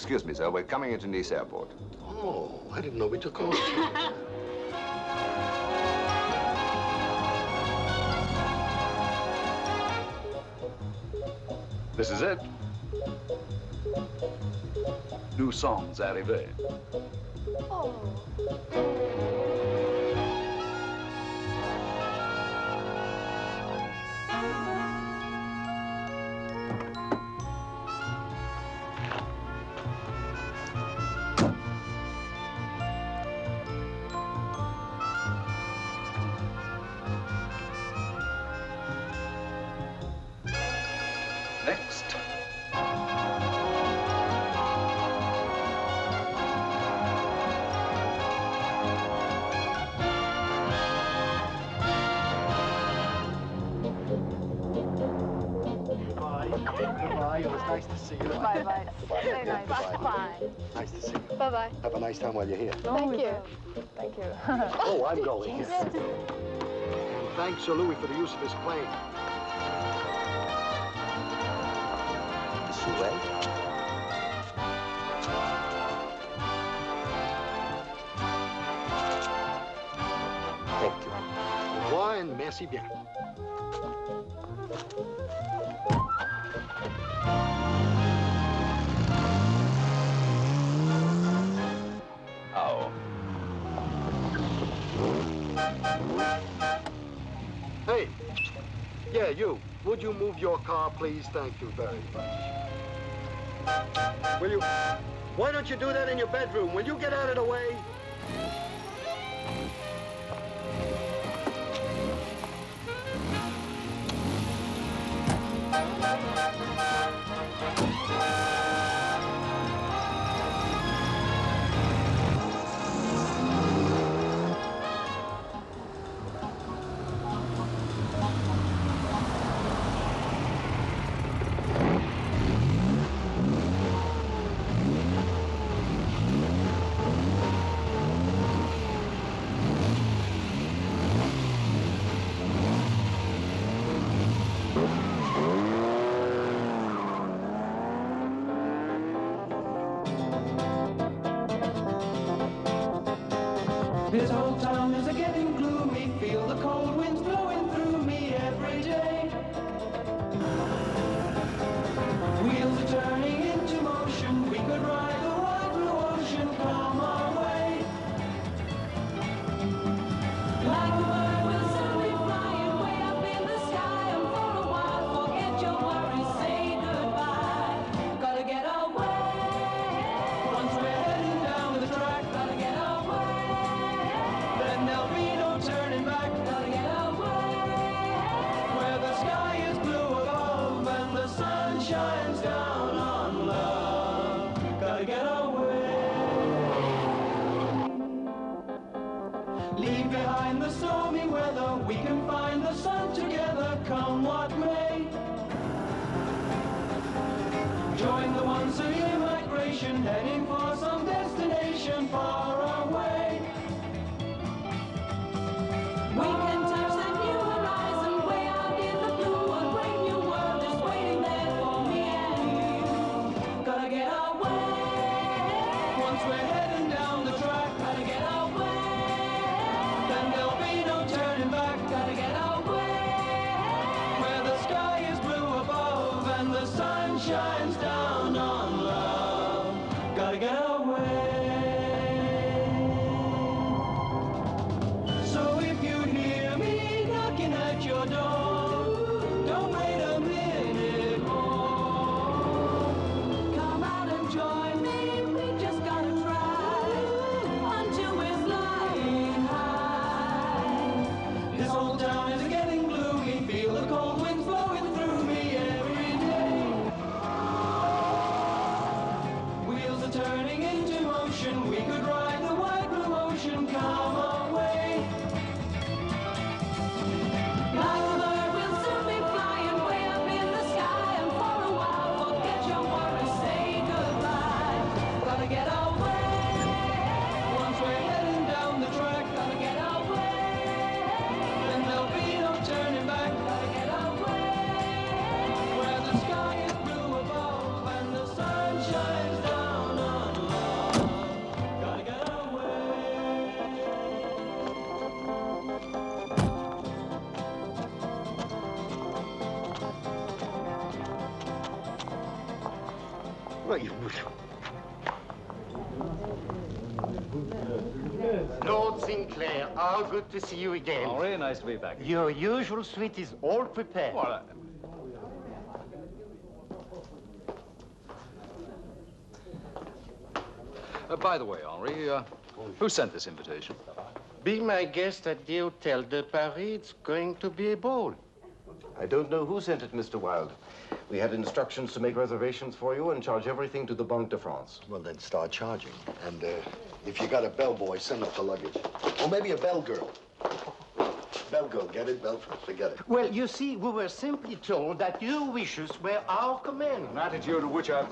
Excuse me, sir. We're coming into Nice Airport. Oh, I didn't know we took off. This is it. Nous sommes arrivés. Oh. Next. Goodbye. It was nice to see you. Bye-bye. Very nice. Bye. Nice to see you. Bye-bye. Have a nice time while you're here. Thank you. Thank you. Oh, I'm going. Yes. And thanks, Sir Louis, for the use of his plane. Is she well? Thank you. Au revoir and merci bien. Oh. Hey, yeah, you. Would you move your car, please? Thank you very much. Will you? Why don't you do that in your bedroom? Will you get out of the way? This whole town is a-getting gloomy. Feel the cold winds blowing through me every day. Wheels are turning into motion. We could ride the wide blue ocean. Come our way. Like a bird, we'll soon be flying way up in the sky. And for a while, forget your worries, say goodbye. Gotta get away. Once we're heading down the track, gotta get away. Then there'll be no turning back. Gotta get away. Where the sky is blue above and the sun shines down on love. Gotta get away. Leave behind the stormy weather. We can find the sun together, come what may. Join the ones in migration, heading for some destination far away. We can touch that new horizon way out in the blue. A great new world is waiting there for me and you. Gotta get away. Once we're heading down the track, gotta get away. Then there'll be no turning back. Gotta get away. Where the sky Well, you... Lord Sinclair, how good to see you again. Henri, nice to be back. Your usual suite is all prepared. Well, by the way, Henri, who sent this invitation? Be my guest at the Hotel de Paris. It's going to be a ball. I don't know who sent it, Mr. Wilde. We had instructions to make reservations for you and charge everything to the Banque de France. Well, then start charging. And if you got a bellboy, send up the luggage. Or maybe a bell girl. Bell girl, get it? Bell, forget it. Well, you see, we were simply told that your wishes were our command. An attitude of which I've